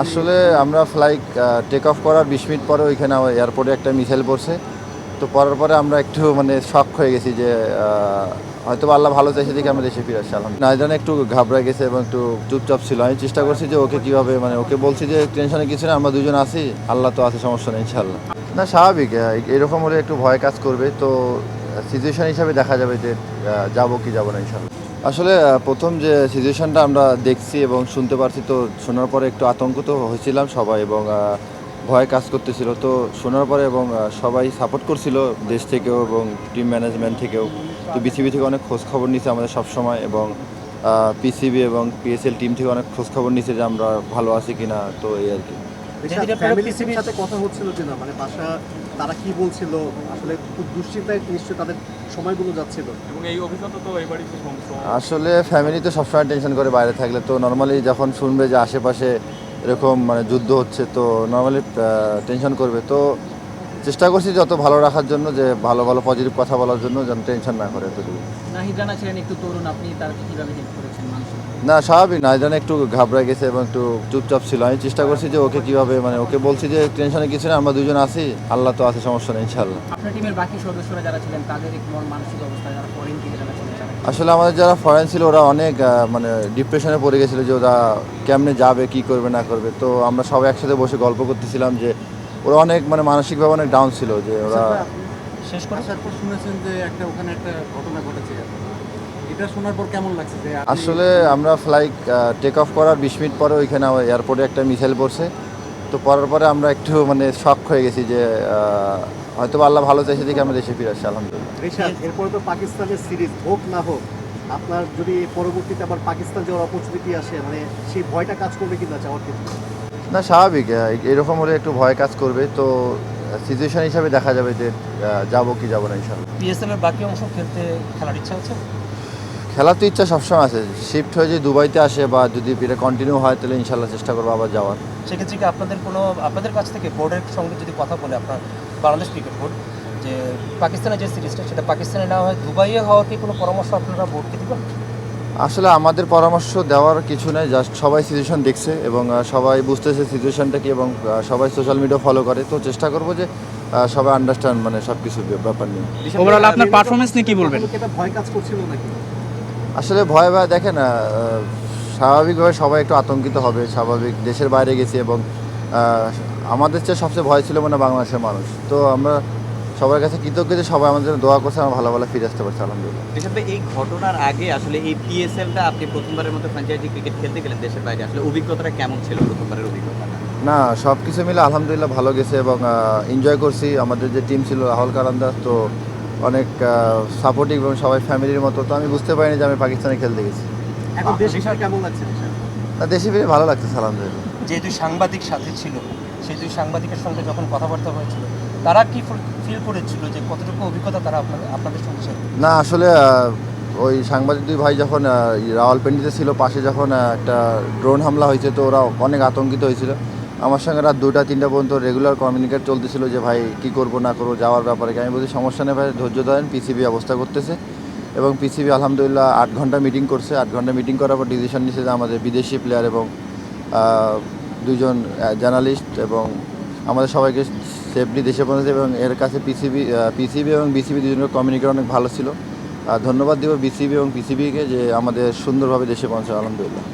আসলে আমরা flight take off করার ২০ মিনিট পরে ওইখানে এয়ারপোর্টে একটা মিসাইল পড়ছে। তো পড়ার পরে আমরা একটু মানে শক হয়ে গেছি যে হয়তো আল্লাহ ভালো চাইছে দেখে আমরা দেশে ফিরে আসছি আলহামদুলিল্লাহ। নাইজান একটু ঘাবড়ায় গেছে এবং একটু চুপচাপ ছিল। আমি চেষ্টা করছি যে ওকে কীভাবে মানে ওকে বলছি যে টেনশনে কিছু না, আমরা দুজন আছি, আল্লাহ তো আছে, সমস্যা নেই ইনশাআল্লাহ। না স্বাভাবিক, এরকম হলে একটু ভয় কাজ করবে। তো সিচুয়েশন হিসাবে দেখা যাবে যে যাবো কি যাবো না ইনশাআল্লাহ। আসলে প্রথম যে সিচুয়েশনটা আমরা দেখছি এবং শুনতে পারছি, তো শোনার পরে একটু আতঙ্কিত হয়েছিলাম সবাই এবং ভয় কাজ করতেছিল। তো শোনার পরে এবং সবাই সাপোর্ট করছিল দেশ থেকেও এবং টিম ম্যানেজমেন্ট থেকেও। তো বিসিবি থেকে অনেক খোঁজখবর নিচ্ছে আমাদের সবসময় এবং পিসিবি এবং পিএসএল টিম থেকে অনেক খোঁজখবর নিচ্ছে যে আমরা ভালো আছি কিনা। তো এই আর কি। ফ্যামিলির সাথে কথা হচ্ছিল কিনা, মানে বাসা তারা কি বলছিল, আসলে খুব দুশ্চিন্তায় নিশ্চয়ই তাদের সময়গুলো যাচ্ছিল এবং এই অভিজ্ঞতা তো এবারই আসলে ফ্যামিলি তো সবসময় টেনশন করে বাইরে থাকলে। তো নর্মালি যখন শুনবে যে আশেপাশে এরকম মানে যুদ্ধ হচ্ছে, তো নর্মালি টেনশন করবে। তো চেষ্টা করছি যত ভালো রাখার জন্য, যে ভালো ভালো পজিটিভ কথা বলার জন্য, যেন টেনশন না করে এতটুকু। নাহিদ রানা ছিলেন একটু তরুণ, আপনি তাকে কিভাবে হেল্প করেছেন মানুষের? না স্বাভাবিক, নাইজান একটু ঘাবড়ায় গেছে এবং একটু চুপচাপ ছিল। আমি চেষ্টা করছি যে ওকে কীভাবে মানে ওকে বলছি যে টেনশনে কিছু না, আমরা দুজন আছি, আল্লাহ তো আছে, সমস্যা নেই ইনশাআল্লাহ। আপনার টিমের বাকি সদস্যরা যারা ছিলেন তাদের একটু মানসিক অবস্থা, যারা ফরেন থেকে যারা ছিলেন তারা? আসলে আমাদের যারা ফরেন ছিল ওরা অনেক মানে ডিপ্রেশনে পড়ে গেছিলো যে ওরা কেমনে যাবে, কি করবে না করবে। তো আমরা সবাই একসাথে বসে গল্প করতেছিলাম যে ওরা অনেক মানে মানসিকভাবে অনেক ডাউন ছিল, যে ওরা শেষ করে আসার পর শুনেছেন যে ওখানে একটা ঘটনা ঘটেছে। এটা শোনার পর কেমন লাগছে যে আসলে আমরা ফ্লাইট টেক অফ করার ২০ মিনিট পরে ওইখানে এয়ারপোর্টে একটা মিসাইল পড়ছে। তো পড়ার পরে আমরা একটু মানে শক হয়ে গেছি যে হয়তো আল্লাহ ভালো চাইছে দেখে আমরা দেশে ফিরে আসছি আলহামদুলিল্লাহ। এরপরে তো পাকিস্তানের সিরিজ হোক না হোক, আপনার যদি পরবর্তীতে আবার পাকিস্তান যাওয়ার অপরচুনিটি আসে, মানে সেই ভয়টা কাজ করবে কিনা যাওয়ার ক্ষেত্রে? না স্বাভাবিক, এরকম হলে একটু ভয় কাজ করবে। তো সিচুয়েশন হিসাবে দেখা যাবে যে যাবো কি যাবো না ইনশাআল্লাহ। পিএসএল এর বাকি অংশ খেলার ইচ্ছা আছে? খেলার তো ইচ্ছা সবসময় আছে। শিফট হয়ে যদি দুবাইতে আসে বা যদি এটা কন্টিনিউ হয়, তাহলে ইনশাল্লাহ চেষ্টা করবো আবার যাওয়ার। সেক্ষেত্রে কি আপনাদের কাছ থেকে বোর্ডের সঙ্গে যদি কথা বলে আপনার বাংলাদেশ ক্রিকেট বোর্ড, যে পাকিস্তানের যে সিরিজটা সেটা পাকিস্তানে নেওয়া হয়, দুবাইয়ে হওয়ার কি কোনো পরামর্শ আপনারা বোর্ডকে দেবেন? আসলে আমাদের পরামর্শ দেওয়ার কিছু নেই, জাস্ট সবাই সিচুয়েশন দেখছে এবং সবাই বুঝতেছে সিচুয়েশনটা কি এবং সবাই সোশ্যাল মিডিয়া ফলো করে। তো চেষ্টা করবো যে সবাই আন্ডারস্ট্যান্ড মানে সব কিছু ব্যাপার নিয়ে। ওভারঅল আপনার পারফরমেন্স নিয়ে কি বলবেন? এটা ভয় কাজ করছিল নাকি? আসলে ভয় দেখেন, স্বাভাবিকভাবে সবাই একটু আতঙ্কিত হবে, স্বাভাবিক। দেশের বাইরে গেছি এবং আমাদের চেয়ে সবচেয়ে ভয় ছিল মানে বাংলাদেশের মানুষ। তো আমরা সবার কাছে কৃতজ্ঞ যে সবাই আমাদের জন্য দোয়া করছে, আমরা ভালো ভালো ফিরে আসতে পারছি আলহামদুলিল্লাহ। হিসাবে এই ঘটনার আগে আসলে এই পিএসএলটা আপনি প্রথমবারের মতো ফ্র্যাঞ্চাইজি ক্রিকেট খেলতে গেলেন দেশের বাইরে, আসলে অভিজ্ঞতাটা কেমন ছিল প্রথমবারের অভিজ্ঞতাটা? না, সব কিছু মিলে আলহামদুলিল্লাহ ভালো গেছে এবং এনজয় করছি। আমাদের যে টিম ছিল রাহুল কারান্দা, তো অনেক সাপোর্টিভ এবং সবাই ফ্যামিলির মতো। তো আমি বুঝতে পারিনি যে আমি পাকিস্তানে খেলতে গেছি। এখন দেশে কেমন লাগছে? না, দেশে ফিরে ভালো লাগছে আলহামদুলিল্লাহ। যে দুই সাংবাদিক সাথে ছিল, সেই দুই সাংবাদিকের সঙ্গে যখন কথাবার্তা হয়েছিল, তারা কি ফিল করেছিল যে কতটুকু অভিজ্ঞতা তারা আপনাদের সঙ্গে শেয়ার? না আসলে ওই সাংবাদিক দুই ভাই যখন রাওয়ালপিন্ডিতে ছিল, পাশে যখন একটা ড্রোন হামলা হয়েছে, তো ওরা অনেক আতঙ্কিত হয়েছিল। আমার সঙ্গে রাত 2টা-3টা পর্যন্ত রেগুলার কমিউনিকেট চলতেছিল যে ভাই কী করবো না করবো যাওয়ার ব্যাপারে। আমি বলছি সমস্যা নেই ভাই, ধৈর্য ধরেন, পিসিবি ব্যবস্থা করতেছে। এবং পিসিবি আলহামদুলিল্লাহ 8 ঘন্টা মিটিং করছে। 8 ঘন্টা মিটিং করার পর ডিসিশন নিচ্ছে যে আমাদের বিদেশি প্লেয়ার এবং 2জন জার্নালিস্ট এবং আমাদের সবাইকে সেফলি দেশে পৌঁছেছে। এবং এর কাছে পিসিবি এবং বিসিবি দুজনের কমিউনিকেট অনেক ভালো ছিল। ধন্যবাদ দিব বিসিবি এবং পিসিবিকে যে আমাদের সুন্দরভাবে দেশে পৌঁছে আলহামদুলিল্লাহ।